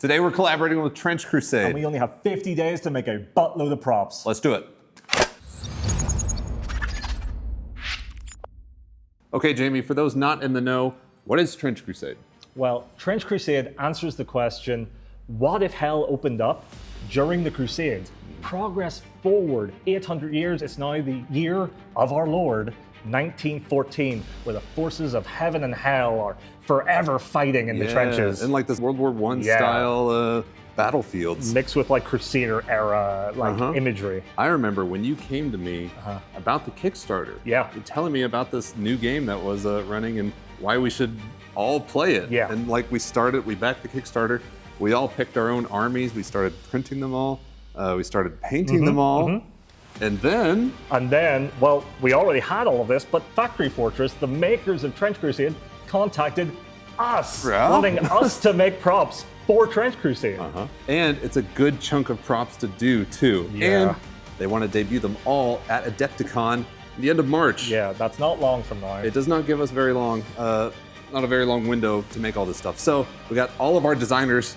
Today we're collaborating with Trench Crusade. And we only have 50 days to make a buttload of props. Let's do it. Okay, Jamie, for those not in the know, what is Trench Crusade? Well, Trench Crusade answers the question, what if hell opened up during the Crusades? Progress forward 800 years, it's now the year of our Lord, 1914, where the forces of heaven and hell are forever fighting in the trenches. In like this World War I style battlefields. Mixed with like Crusader era imagery. I remember when you came to me about the Kickstarter. Yeah. You're telling me about this new game that was running and why we should all play it. Yeah. And like we backed the Kickstarter. We all picked our own armies. We started printing them all. We started painting them all. And then, well, we already had all of this, but Factory Fortress, the makers of Trench Crusade, contacted us, wanting us to make props for Trench Crusade. And it's a good chunk of props to do too. Yeah. And they want to debut them all at Adepticon the end of March. Yeah, that's not long from now. It does not give us very long, not a very long window to make all this stuff. So we got all of our designers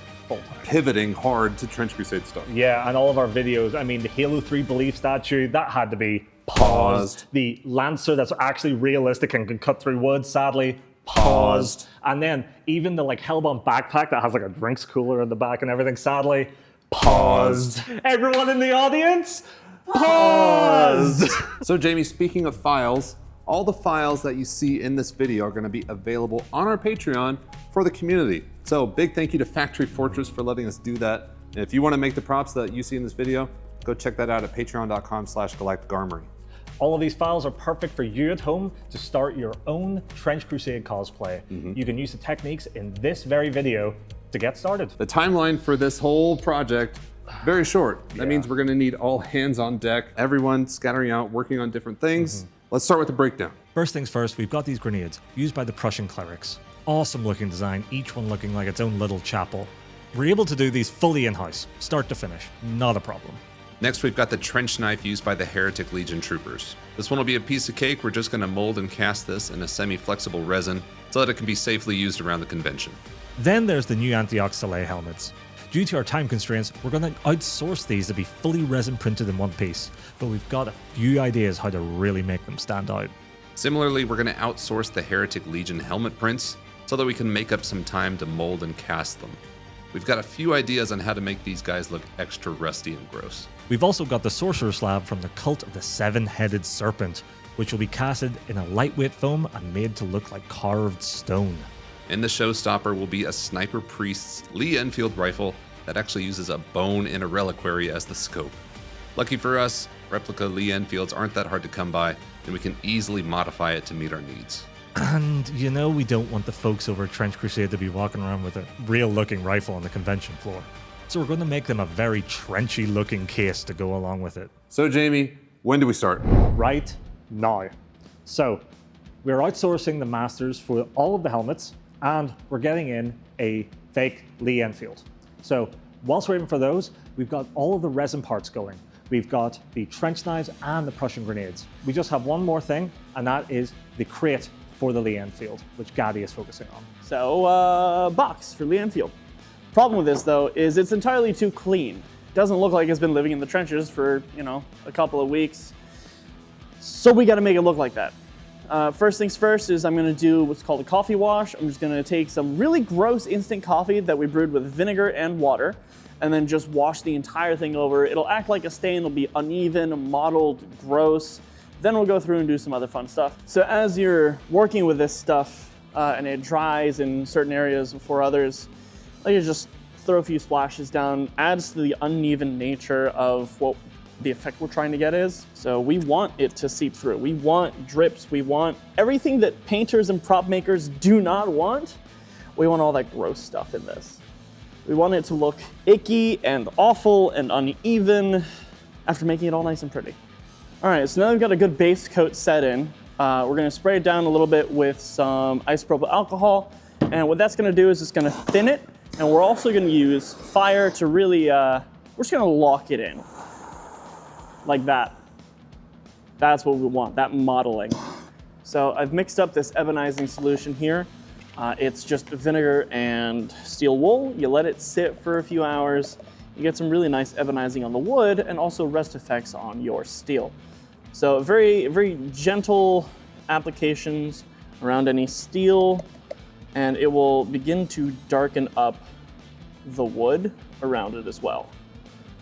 pivoting hard to Trench Crusade stuff. Yeah, and all of our videos. I mean, the Halo 3 belief statue, that had to be paused. The Lancer that's actually realistic and can cut through wood, sadly, paused. And then even the like Hellbound backpack that has like a drinks cooler in the back and everything, sadly, paused. Everyone in the audience, paused. So Jamie, speaking of files, all the files that you see in this video are going to be available on our Patreon for the community. So big thank you to Factory Fortress for letting us do that. And if you want to make the props that you see in this video, go check that out at patreon.com/Galactic Armory. All of these files are perfect for you at home to start your own Trench Crusade cosplay. You can use the techniques in this very video to get started. The timeline for this whole project, very short. That means we're going to need all hands on deck, everyone scattering out, working on different things. Let's start with the breakdown. First things first, we've got these grenades used by the Prussian clerics. Awesome looking design, each one looking like its own little chapel. We're able to do these fully in-house, start to finish, not a problem. Next, we've got the trench knife used by the Heretic Legion troopers. This one will be a piece of cake. We're just going to mold and cast this in a semi-flexible resin so that it can be safely used around the convention. Then there's the new Anti-Ox Sallet helmets. Due to our time constraints, we're going to outsource these to be fully resin printed in one piece, but we've got a few ideas how to really make them stand out. Similarly, we're going to outsource the Heretic Legion helmet prints so that we can make up some time to mold and cast them. We've got a few ideas on how to make these guys look extra rusty and gross. We've also got the Sorcerer Slab from the Cult of the Seven-Headed Serpent, which will be casted in a lightweight foam and made to look like carved stone. And the showstopper will be a Sniper Priest's Lee Enfield rifle that actually uses a bone in a reliquary as the scope. Lucky for us, replica Lee Enfields aren't that hard to come by, and we can easily modify it to meet our needs. And you know we don't want the folks over at Trench Crusade to be walking around with a real-looking rifle on the convention floor. So we're going to make them a very trenchy-looking case to go along with it. So Jamie, when do we start? Right now. So we're outsourcing the masters for all of the helmets, and we're getting in a fake Lee Enfield. So whilst waiting for those, we've got all of the resin parts going. We've got the trench knives and the Prussian grenades. We just have one more thing, and that is the crate for the Lee Enfield, which Gaddy is focusing on. So, box for Lee Enfield. Problem with this, though, is it's entirely too clean. Doesn't look like it's been living in the trenches for, a couple of weeks. So we got to make it look like that. First things first is I'm going to do what's called a coffee wash. I'm just going to take some really gross instant coffee that we brewed with vinegar and water, and then just wash the entire thing over. It'll act like a stain. It'll be uneven, mottled, gross. Then we'll go through and do some other fun stuff. So as you're working with this stuff and it dries in certain areas before others, you just throw a few splashes down. Adds to the uneven nature of what the effect we're trying to get is. So we want it to seep through. We want drips. We want everything that painters and prop makers do not want. We want all that gross stuff in this. We want it to look icky and awful and uneven after making it all nice and pretty. All right, so now we've got a good base coat set in. We're gonna spray it down a little bit with some isopropyl alcohol. And what that's gonna do is it's gonna thin it. And we're also gonna use fire to really, we're just gonna lock it in. Like that. That's what we want, that modeling. So I've mixed up this ebonizing solution here. It's just vinegar and steel wool. You let it sit for a few hours. You get some really nice ebonizing on the wood and also rust effects on your steel. So very, very gentle applications around any steel, and it will begin to darken up the wood around it as well.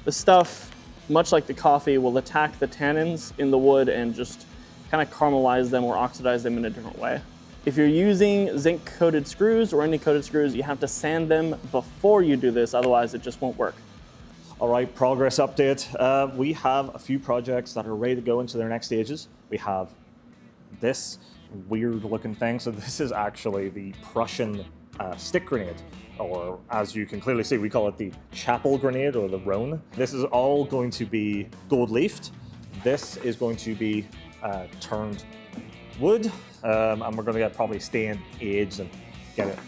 The stuff, much like the coffee, will attack the tannins in the wood and just kind of caramelize them or oxidize them in a different way. If you're using zinc-coated screws or any coated screws, you have to sand them before you do this, otherwise it just won't work. All right, progress update. We have a few projects that are ready to go into their next stages. We have this weird looking thing. So this is actually the Prussian stick grenade, or as you can clearly see, we call it the chapel grenade or the Rhone. This is all going to be gold leafed. This is going to be turned wood, and we're going to get probably stained aged and get it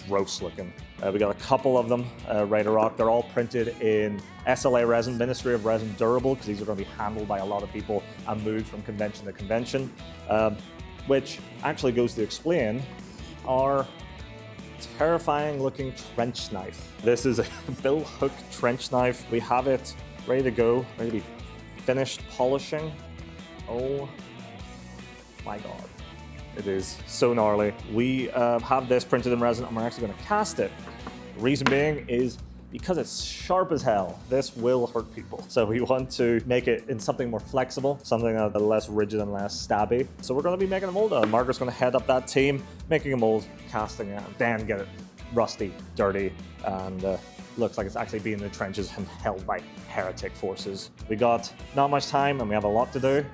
gross looking. We got a couple of them ready to rock. They're all printed in SLA resin, Ministry of Resin Durable, because these are going to be handled by a lot of people and moved from convention to convention, which actually goes to explain our terrifying looking trench knife. This is a bill hook trench knife. We have it ready to go, ready to be finished polishing. Oh my God. It is so gnarly. We have this printed in resin and we're actually going to cast it. The reason being is because it's sharp as hell, this will hurt people. So we want to make it in something more flexible, something that's less rigid and less stabby. So we're going to be making a mold of it. Margaret's going to head up that team, making a mold, casting it, and then get it rusty, dirty, and looks like it's actually being in the trenches and held by Heretic forces. We got not much time and we have a lot to do,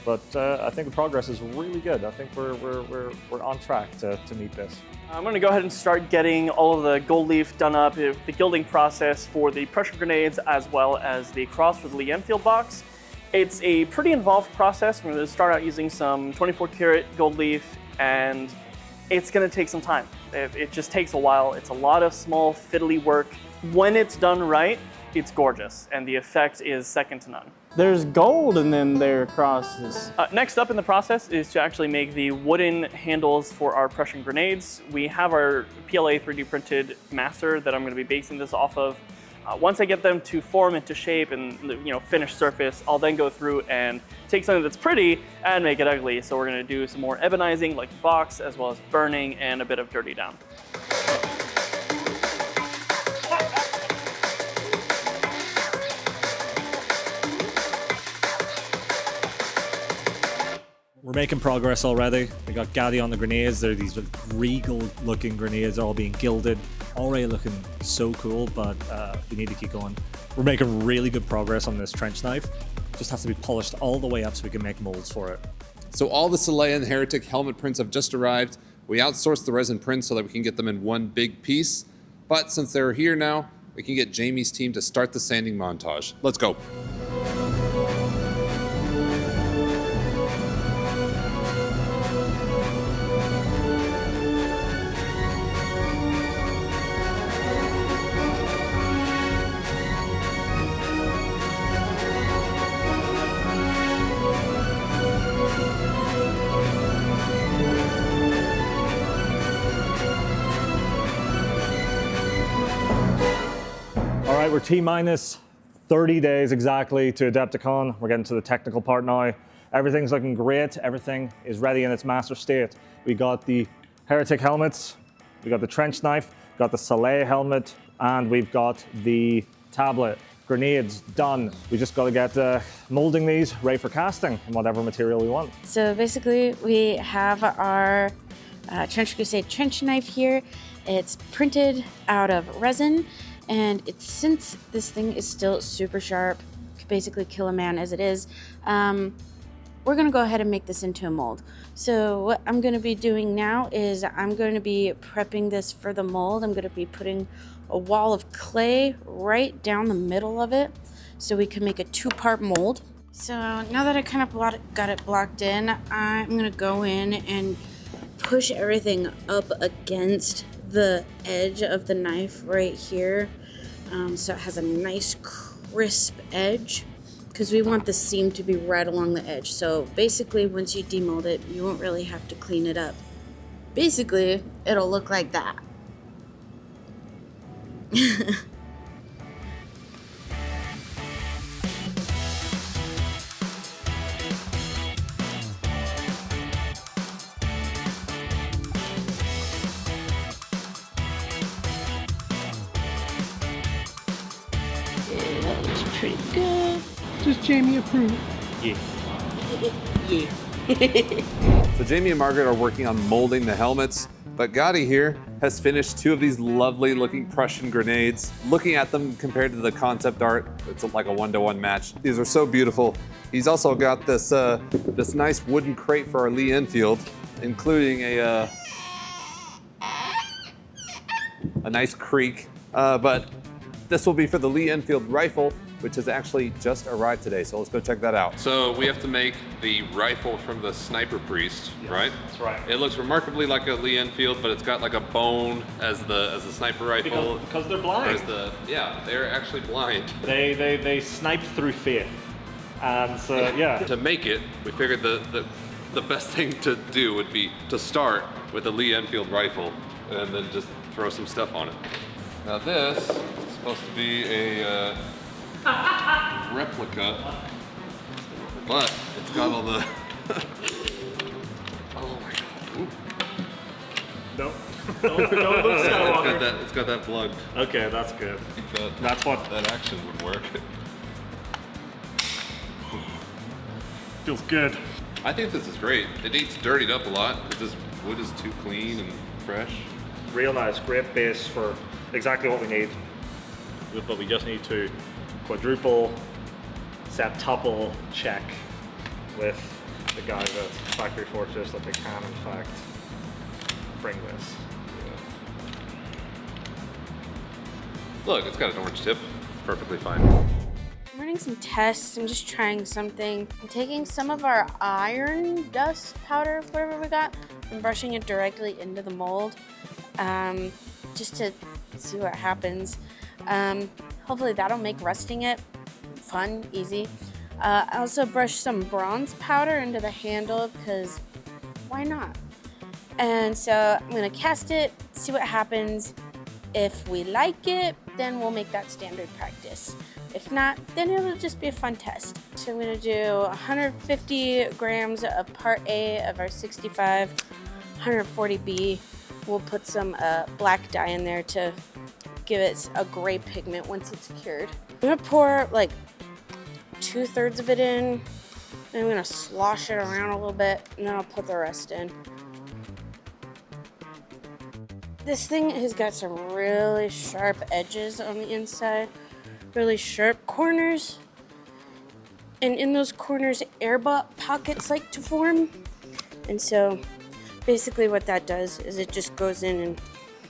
but I think the progress is really good. I think we're on track to meet this. I'm going to go ahead and start getting all of the gold leaf done up, the gilding process for the Prussian grenades as well as the cross for the Lee Enfield box. It's a pretty involved process. We're going to start out using some 24 karat gold leaf, and it's going to take some time. It just takes a while. It's a lot of small fiddly work. When it's done right, it's gorgeous, and the effect is second to none. There's gold and then there crosses. Next up in the process is to actually make the wooden handles for our Prussian grenades. We have our PLA 3D printed master that I'm going to be basing this off of. Once I get them to form into shape and finished surface, I'll then go through and take something that's pretty and make it ugly. So we're going to do some more ebonizing like the box, as well as burning and a bit of dirty down. We're making progress already. We got Gaddy on the grenades. They're these regal looking grenades, all being gilded, already looking so cool, but we need to keep going. We're making really good progress on this trench knife. Just has to be polished all the way up so we can make molds for it. So all the Sallet and Heretic helmet prints have just arrived. We outsourced the resin prints so that we can get them in one big piece. But since they're here now, we can get Jamie's team to start the sanding montage. Let's go. We're T-minus 30 days exactly to Adepticon. We're getting to the technical part now. Everything's looking great. Everything is ready in its master state. We got the Heretic helmets, we got the trench knife, got the Sallet helmet, and we've got the tablet. Grenades done. We just got to get molding these ready for casting in whatever material we want. So basically we have our Trench Crusade trench knife here. It's printed out of resin. And since this thing is still super sharp, could basically kill a man as it is, we're gonna go ahead and make this into a mold. So what I'm gonna be doing now is I'm going to be prepping this for the mold. I'm gonna be putting a wall of clay right down the middle of it so we can make a 2-part mold. So now that I kind of got it blocked in, I'm gonna go in and push everything up against the edge of the knife right here, so it has a nice crisp edge, because we want the seam to be right along the edge. So basically once you demold it, you won't really have to clean it up basically, it'll look like that. That looks pretty good. Does Jamie approve? Yeah. Yeah. So Jamie and Margaret are working on molding the helmets, but Gotti here has finished 2 of these lovely looking Prussian grenades. Looking at them compared to the concept art, it's like a 1-to-1 match. These are so beautiful. He's also got this this nice wooden crate for our Lee Enfield, including a nice creak. But this will be for the Lee Enfield rifle, which has actually just arrived today. So let's go check that out. So we have to make the rifle from the sniper priest, right? That's right. It looks remarkably like a Lee Enfield, but it's got like a bone as the sniper rifle. Because they're blind. Yeah, they're actually blind. They snipe through faith. And so, yeah. To make it, we figured the best thing to do would be to start with a Lee Enfield rifle and then just throw some stuff on it. Now this is supposed to be a replica, but it's got all the. Oh my god! Oop. No. Don't look Skywalker. It's got that blood. Okay, that's good. I think That's what that action would work. feels good. I think this is great. It needs dirtied up a lot because this wood is too clean and fresh. Real nice, great base for exactly what we need. But we just need to quadruple, septuple check with the guys at Factory Fortress that they can in fact bring this. Look, it's got an orange tip. Perfectly fine. I'm running some tests. I'm just trying something. I'm taking some of our iron dust powder, whatever we got, and brushing it directly into the mold, just to see what happens. Hopefully that'll make rusting it fun, easy. I also brushed some bronze powder into the handle because why not? And so I'm gonna cast it, see what happens. If we like it, then we'll make that standard practice. If not, then it'll just be a fun test. So I'm gonna do 150 grams of part A of our 65, 140B. We'll put some black dye in there to give it a gray pigment once it's cured. I'm gonna pour like 2/3 of it in, and I'm gonna slosh it around a little bit, and then I'll put the rest in. This thing has got some really sharp edges on the inside, really sharp corners, and in those corners air pockets like to form. And so basically what that does is it just goes in and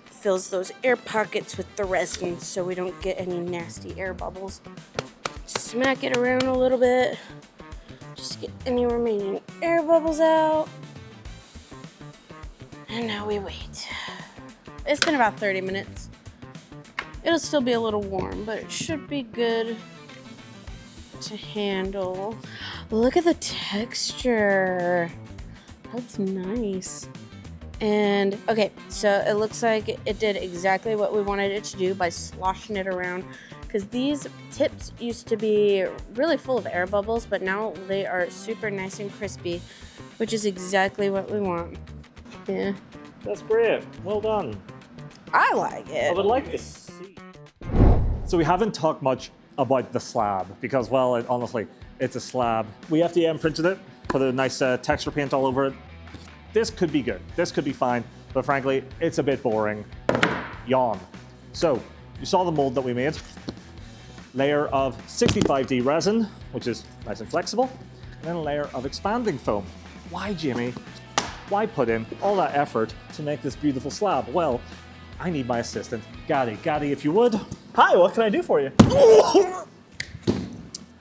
fills those air pockets with the resin so we don't get any nasty air bubbles. Smack it around a little bit, just get any remaining air bubbles out. And now we wait. It's been about 30 minutes. It'll still be a little warm, but it should be good to handle. Look at the texture. That's nice. And okay, so it looks like it did exactly what we wanted it to do by sloshing it around, because these tips used to be really full of air bubbles, but now they are super nice and crispy, which is exactly what we want. Yeah. That's great. Well done. I like it. I would like to see. So we haven't talked much about the slab because, well, honestly, it's a slab. We FDM printed it, put a nice texture paint all over it. This could be good. This could be fine, but frankly, it's a bit boring. Yawn. So you saw the mold that we made. Layer of 65D resin, which is nice and flexible, and then a layer of expanding foam. Why, Jimmy? Why put in all that effort to make this beautiful slab? Well, I need my assistant, Gatti. Gatti, if you would. Hi, what can I do for you?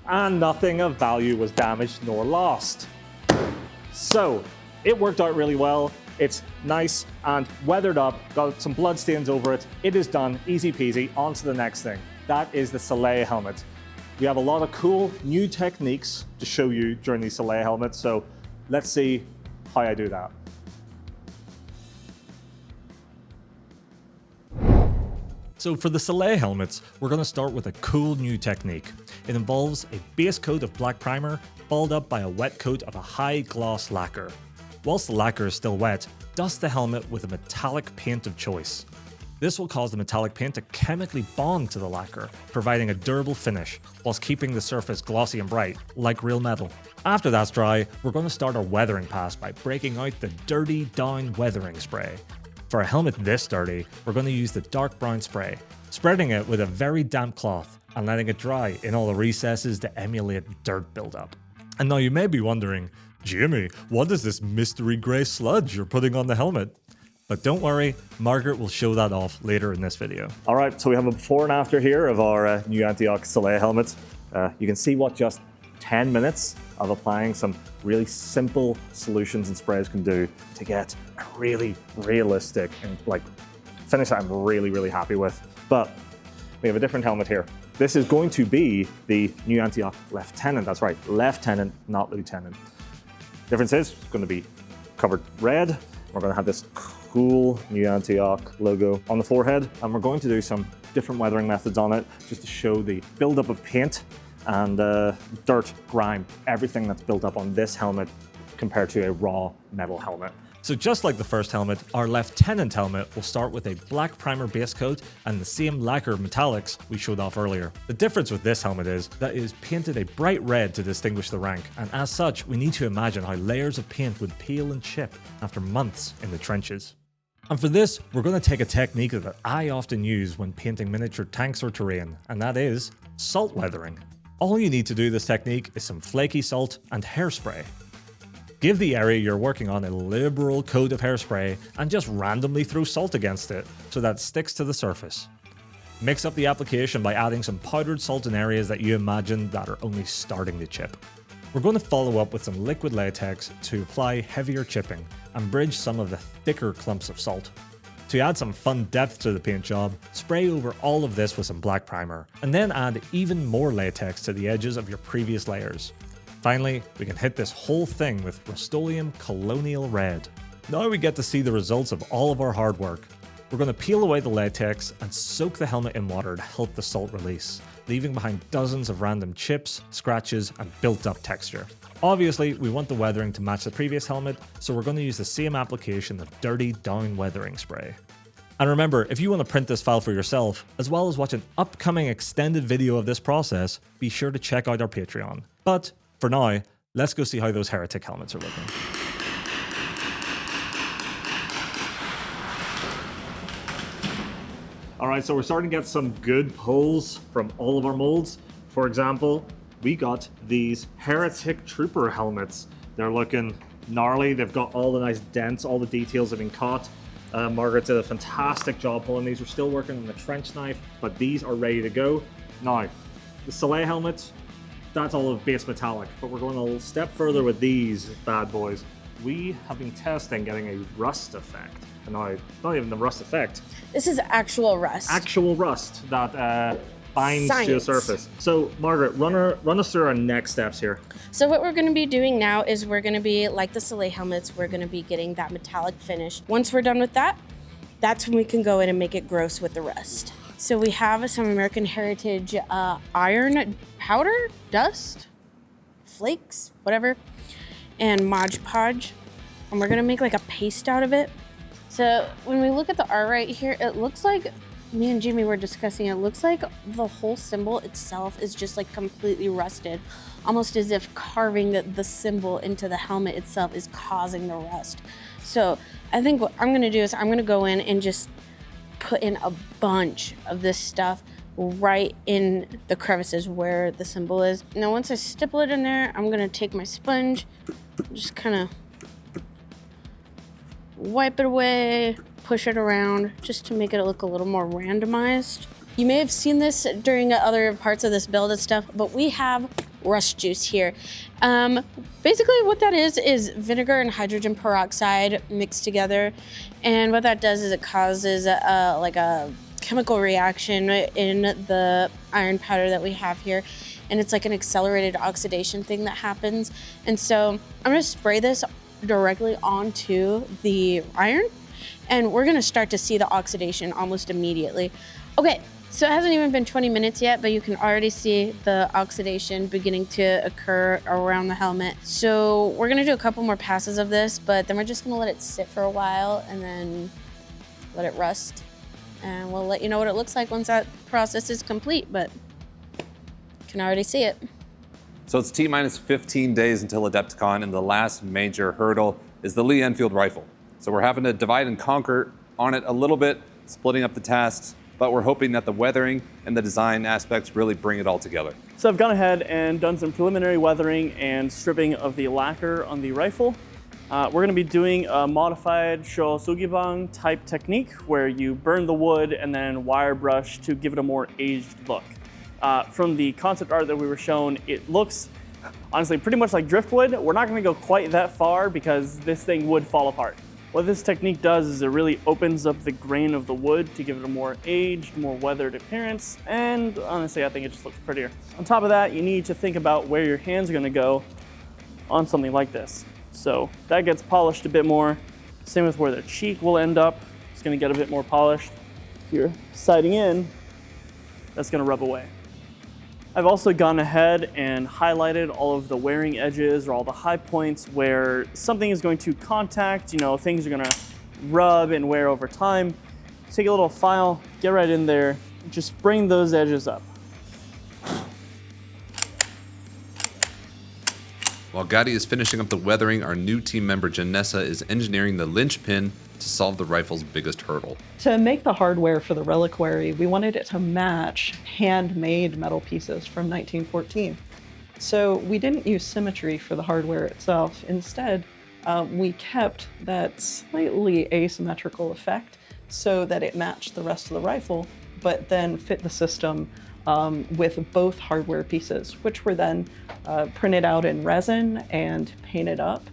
And nothing of value was damaged nor lost. So, it worked out really well. It's nice and weathered up, got some blood stains over it. It is done, easy peasy, on to the next thing. That is the Sallet helmet. We have a lot of cool new techniques to show you during these Sallet helmets, so let's see how I do that. So for the Sallet helmets, we're going to start with a cool new technique. It involves a base coat of black primer followed up by a wet coat of a high gloss lacquer. Whilst the lacquer is still wet, dust the helmet with a metallic paint of choice. This will cause the metallic paint to chemically bond to the lacquer, providing a durable finish, whilst keeping the surface glossy and bright, like real metal. After that's dry, we're going to start our weathering pass by breaking out the Dirty Down weathering spray. For a helmet this dirty, we're going to use the dark brown spray, spreading it with a very damp cloth and letting it dry in all the recesses to emulate dirt buildup. And now you may be wondering, Jimmy, what is this mystery grey sludge you're putting on the helmet? But don't worry, Margaret will show that off later in this video. All right, so we have a before and after here of our new Antioch Sallet helmets. You can see what just 10 minutes of applying some really simple solutions and sprays can do to get a really realistic and finish that I'm really happy with. But we have a different helmet here. This is going to be the new Antioch Lieutenant. That's right, Lieutenant, not Lieutenant. Difference is it's going to be covered red. We're going to have this cool new Antioch logo on the forehead, and we're going to do some different weathering methods on it just to show the buildup of paint and dirt, grime, everything that's built up on this helmet compared to a raw metal helmet. So just like the first helmet, our Lieutenant helmet will start with a black primer base coat and the same lacquer metallics we showed off earlier. The difference with this helmet is that it is painted a bright red to distinguish the rank, and as such, we need to imagine how layers of paint would peel and chip after months in the trenches. And for this, we're going to take a technique that I often use when painting miniature tanks or terrain, and that is salt weathering. All you need to do this technique is some flaky salt and hairspray. Give the area you're working on a liberal coat of hairspray and just randomly throw salt against it so that it sticks to the surface. Mix up the application by adding some powdered salt in areas that you imagine that are only starting to chip. We're going to follow up with some liquid latex to apply heavier chipping and bridge some of the thicker clumps of salt. To add some fun depth to the paint job, spray over all of this with some black primer, and then add even more latex to the edges of your previous layers. Finally, we can hit this whole thing with Rust-Oleum Colonial Red. Now we get to see the results of all of our hard work. We're going to peel away the latex and soak the helmet in water to help the salt release, leaving behind dozens of random chips, scratches, and built-up texture. Obviously, we want the weathering to match the previous helmet, so we're going to use the same application of Dirty Down weathering spray. And remember, if you want to print this file for yourself, as well as watch an upcoming extended video of this process, be sure to check out our Patreon. But for now, let's go see how those Heretic helmets are looking. Alright, so we're starting to get some good pulls from all of our molds. For example, we got these Heretic Trooper helmets. They're looking gnarly, they've got all the nice dents, all the details have been caught. Margaret did a fantastic job pulling these. We're still working on the trench knife, but these are ready to go. Now, the Sallet helmet, that's all of base metallic, but we're going a little step further with these bad boys. We have been testing getting a rust effect. And now, not even the rust effect. This is actual rust. Actual rust that binds to a Science. surface. So, Margaret, run us through our next steps here. So what we're going to be doing now is we're going to be, like the Sallet helmets, we're going to be getting that metallic finish. Once we're done with that, that's when we can go in and make it gross with the rust. So we have some American Heritage iron powder, dust, flakes, whatever, and Mod Podge. And we're going to make like a paste out of it. So when we look at the art right here, it looks like, me and Jimmy were discussing, it looks like the whole symbol itself is just like completely rusted. Almost as if carving the symbol into the helmet itself is causing the rust. So I think what I'm gonna do is I'm gonna go in and just put in a bunch of this stuff right in the crevices where the symbol is. Now once I stipple it in there, I'm gonna take my sponge, just kind of wipe it away, push it around, just to make it look a little more randomized. You may have seen this during other parts of this build and stuff, but we have rust juice here. Basically what that is vinegar and hydrogen peroxide mixed together. And what that does is it causes like a chemical reaction in the iron powder that we have here. And it's like an accelerated oxidation thing that happens. And so I'm gonna spray this directly onto the iron, and we're gonna start to see the oxidation almost immediately. Okay, so it hasn't even been 20 minutes yet, but you can already see the oxidation beginning to occur around the helmet. So we're gonna do a couple more passes of this, but then we're just gonna let it sit for a while and then let it rust. And we'll let you know what it looks like once that process is complete, but you can already see it. So it's T-minus 15 days until Adepticon, and the last major hurdle is the Lee Enfield rifle. So we're having to divide and conquer on it a little bit, splitting up the tasks, but we're hoping that the weathering and the design aspects really bring it all together. So I've gone ahead and done some preliminary weathering and stripping of the lacquer on the rifle. We're going to be doing a modified Shosugibang type technique where you burn the wood and then wire brush to give it a more aged look. From the concept art that we were shown, it looks honestly pretty much like driftwood. We're not going to go quite that far because this thing would fall apart. What this technique does is it really opens up the grain of the wood to give it a more aged, more weathered appearance, and honestly I think it just looks prettier. On top of that, you need to think about where your hands are going to go on something like this. So that gets polished a bit more. Same with where the cheek will end up. It's going to get a bit more polished. If you're sighting in, that's going to rub away. I've also gone ahead and highlighted all of the wearing edges or all the high points where something is going to contact, things are going to rub and wear over time. Take a little file, get right in there, just bring those edges up. While Gotti is finishing up the weathering, our new team member Janessa is engineering the linchpin to solve the rifle's biggest hurdle. To make the hardware for the reliquary, we wanted it to match handmade metal pieces from 1914. So we didn't use symmetry for the hardware itself. Instead, we kept that slightly asymmetrical effect so that it matched the rest of the rifle, but then fit the system with both hardware pieces, which were then printed out in resin and painted up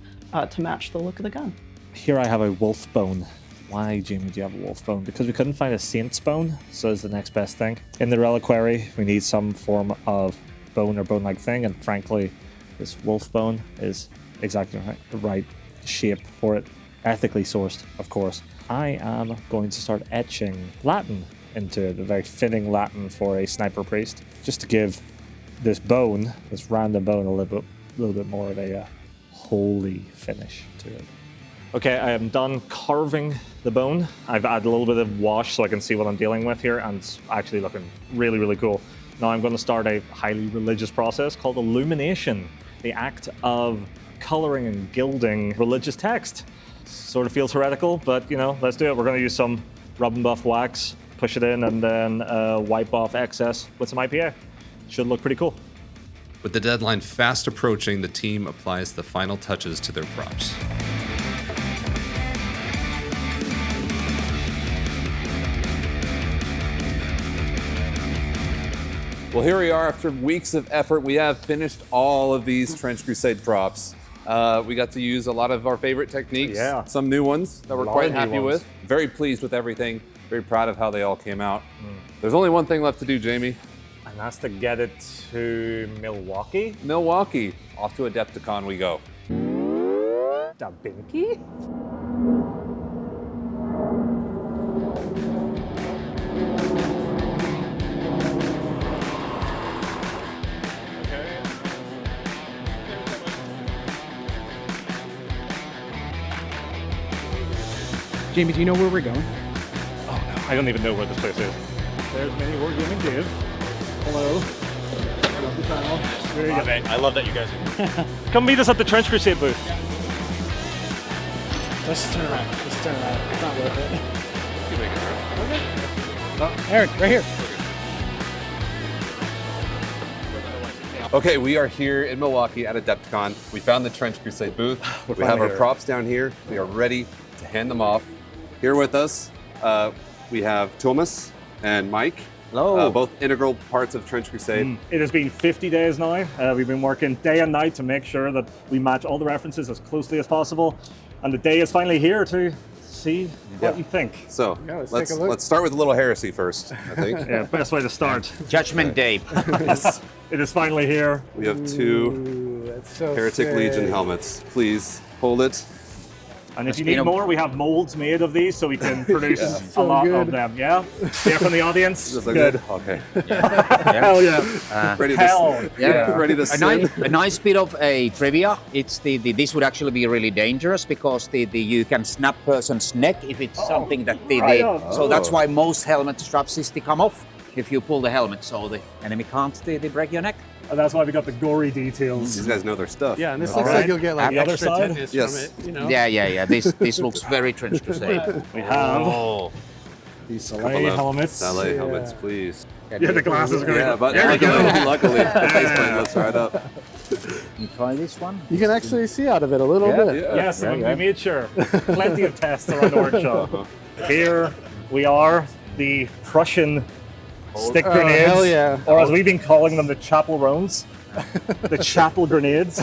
to match the look of the gun. Here I have a wolf bone. Why, Jamie, do you have a wolf bone? Because we couldn't find a saint's bone, so it's the next best thing. In the reliquary, we need some form of bone or bone-like thing, and frankly, this wolf bone is exactly the right shape for it. Ethically sourced, of course. I am going to start etching Latin into it, a very fitting Latin for a sniper priest, just to give this bone, this random bone, a little bit more of a holy finish to it. Okay, I am done carving the bone. I've added a little bit of wash so I can see what I'm dealing with here, and it's actually looking really, really cool. Now I'm going to start a highly religious process called illumination, the act of coloring and gilding religious text. Sort of feels heretical, but let's do it. We're going to use some rub and buff wax, push it in, and then wipe off excess with some IPA. Should look pretty cool. With the deadline fast approaching, the team applies the final touches to their props. Well, here we are after weeks of effort. We have finished all of these Trench Crusade props. We got to use a lot of our favorite techniques, Yeah. some new ones that we're quite happy with. Very pleased with everything, very proud of how they all came out. There's only one thing left to do, Jamie. And that's to get it to Milwaukee. Milwaukee, off to Adepticon we go. Da Binky? Jamie, do you know where we're going? Oh no, I don't even know where this place is. There's mini wargaming Dave. Hello. Love the channel. There you go. I love that you guys are here. Come meet us at the Trench Crusade booth. Let's turn around. Let's turn around. It's not worth it. Oh, Eric, right here. Okay, we are here in Milwaukee at Adepticon. We found the Trench Crusade booth. We have our props down here. We are ready to hand them off. Here with us, we have Thomas and Mike. Hello. Both integral parts of Trench Crusade. It has been 50 days now. We've been working day and night to make sure that we match all the references as closely as possible. And the day is finally here to see what you think. So let's let's take a look. let's start with a little heresy first, I think. Yeah, best way to start. Judgment Day. It is finally here. We have two Ooh, that's so Heretic sick. Legion helmets. Please hold it. And if you need more, we have molds made of these, so we can produce a So lot good. of them. Yeah, here from the audience. Does that Good. look good? Okay. Hell yeah. Ready Hell to yeah. ready to sin. A nice bit of a trivia. It's this would actually be really dangerous because you can snap person's neck if it's something that so that's why most helmet straps is to come off if you pull the helmet, so the enemy can't they break your neck. And that's why we got the gory details. These guys know their stuff. Yeah, and this All looks right. like you'll get like The other extra side? tetanus Yes. from it, you know? Yeah. This looks very Trench Crusade. We have Oh, these Couple Sallet of helmets. Sallet helmets, please. Yeah, the glasses are going Yeah, but there we go. luckily, the faceplate lifts right up. you try this one. You can actually see out of it a little bit. Yes, we made sure. Plenty of tests around the workshop. Here we are, the Prussian stick Oh, grenades, hell yeah. or as we've been calling them, the chapel roans, the chapel grenades.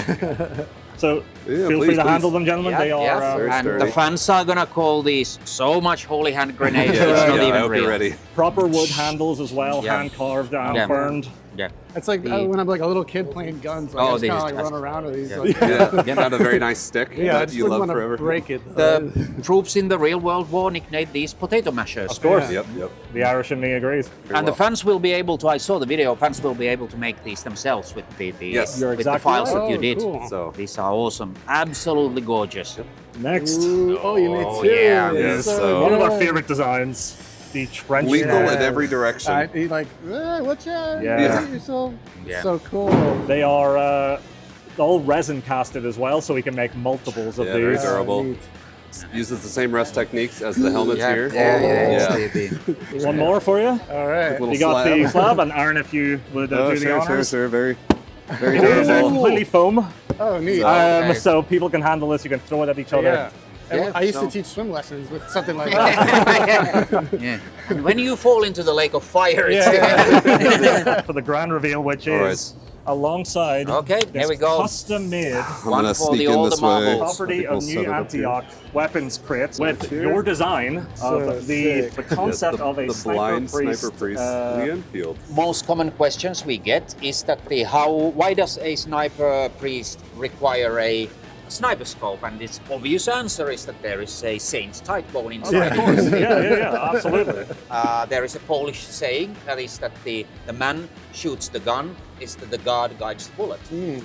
So Yeah, feel please, free to please. handle them, gentlemen. They are Very And sturdy. the fans are gonna call these so much holy hand grenades. Yeah, it's not I even hope real. you're ready. proper wood handles as well, Yeah. hand carved and Yeah. burned. Yeah. It's like when I'm like a little kid playing guns, like, I just they kind of just- like run around with these. Yeah. Like, Yeah, got a very nice stick I that just you wouldn't love want forever. to break it. The troops in the real world war nicknamed these potato mashers. Of course. Yep. The Irish in me agrees. And the fans will be able to, I saw the video, fans will be able to make these themselves with the Yes. You're with exactly the files right. that you Oh, did. cool. So These are awesome. Absolutely gorgeous. Next, Ooh, oh, you made Oh, two. yeah. Yes, So so- one of our good. favorite designs, the trench lethal coat. in every direction. He like, watch out! Yeah. You hit yourself. Yeah. So cool. They are all resin casted as well, so we can make multiples of Yeah, very these. durable. Neat. Uses the same rest techniques as the helmets here. Yeah. One more for you. All right. Little You got the slab. slab, and Aaron, if you would Oh, do the sure, honors. Very, very It is durable. completely foam, Oh, neat. Okay. so people can handle this. You can throw it at each other. yeah. And Yeah, I used so- to teach swim lessons with something like that. Yeah. And when you fall into the lake of fire, it's For the grand reveal, which All is alongside Okay, this here we go. custom-made I'm One gonna for sneak the in older this way. marbles. property People of set New it up here. Antioch weapons crates with here. your design So of the sick. concept Yes, of a the sniper blind priest. sniper priest, Lee Enfield. Most common questions we get is that why does a sniper priest require a sniper scope? And its obvious answer is that there is a saint's tight bone inside. Of course. Yeah, absolutely. There is a Polish saying that is that the man shoots the gun, is that the god guides the bullet.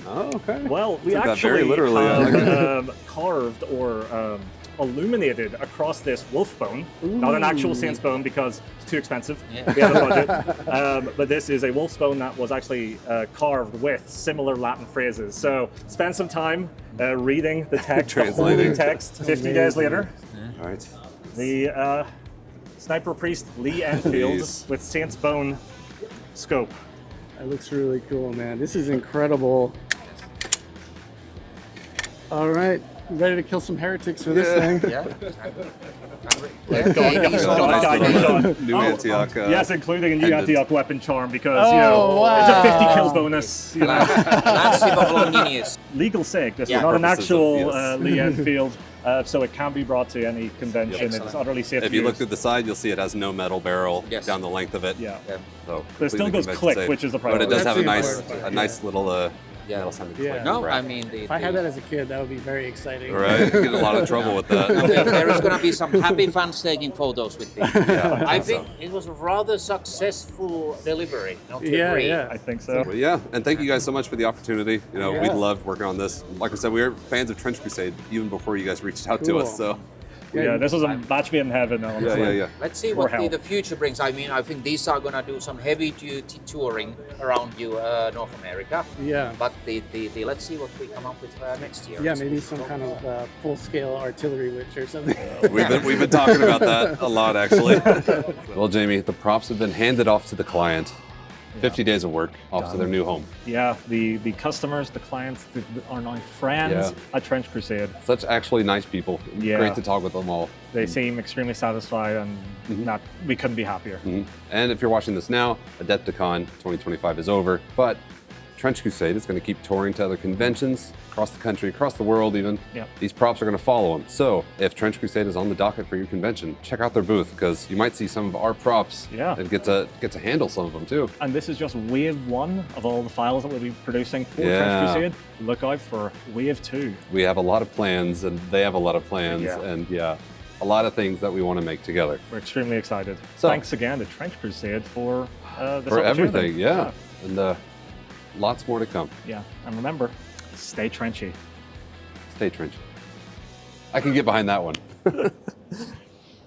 Oh, okay. Well, we Took that very actually literally, I like have carved or illuminated across this wolf bone. Not an actual saint's bone because it's too expensive. Yeah. We have a budget. But this is a wolf's bone that was actually carved with similar Latin phrases. So spend some time reading the text, the holy Translating. text. 50 days later, All right. the sniper priest Lee Enfield Please. with saint's bone scope. That looks really cool, man. This is incredible. All right. Ready to kill some heretics for this thing. Yeah. Nice little New Antioch. Yes, including a new ended. Antioch weapon charm because, Oh, it's a 50 wow. kill bonus. You know. Lance of Longinus. Legal sake, this Yeah. is not an Purposes of- actual yes. Lee Enfield, so it can be brought to any convention. Excellent. It's utterly safe If to you look use. through the side, you'll see it has no metal barrel Yes. down the length of it. Yeah. So But it still completely goes convention click, safe. which is the But it does priority. have a That's the nice, important part, nice little Yeah. metal sounding Yeah. click. No, Right. I mean If I had that as a kid, that would be very exciting. Right, you get in a lot of trouble with that. There is going to be some happy fans taking photos with this. I think it was a rather successful delivery. Don't you Yeah, agree? yeah. I think so. But yeah, and thank you guys so much for the opportunity. You know, we Yeah. loved working on this. Like I said, we were fans of Trench Crusade even before you guys reached out to Cool. us. So Yeah, this was a match made in heaven, honestly. yeah. Let's see Or what hell. the future brings. I mean, I think these are going to do some heavy-duty touring around North America. Yeah. But let's see what we come up with next year. Yeah, maybe some kind of full-scale artillery witch or something. We've been talking about that a lot, actually. Well, Jamie, the props have been handed off to the client. 50 days of work off to their new home. Yeah, the customers, the clients are now friends at Trench Crusade. Such actually nice people. Yeah. Great to talk with them all. They seem extremely satisfied and we couldn't be happier. And if you're watching this now, Adepticon 2025 is over, but Trench Crusade is going to keep touring to other conventions across the country, across the world even. Yep. These props are going to follow them. So if Trench Crusade is on the docket for your convention, check out their booth because you might see some of our props and get to handle some of them too. And this is just wave 1 of all the files that we'll be producing for Yeah. Trench Crusade. Look out for wave 2. We have a lot of plans and they have a lot of plans and a lot of things that we want to make together. We're extremely excited. So- Thanks again to Trench Crusade for this For opportunity. everything, yeah. And lots more to come. Yeah, and remember, stay trenchy. Stay trenchy. I can get behind that one.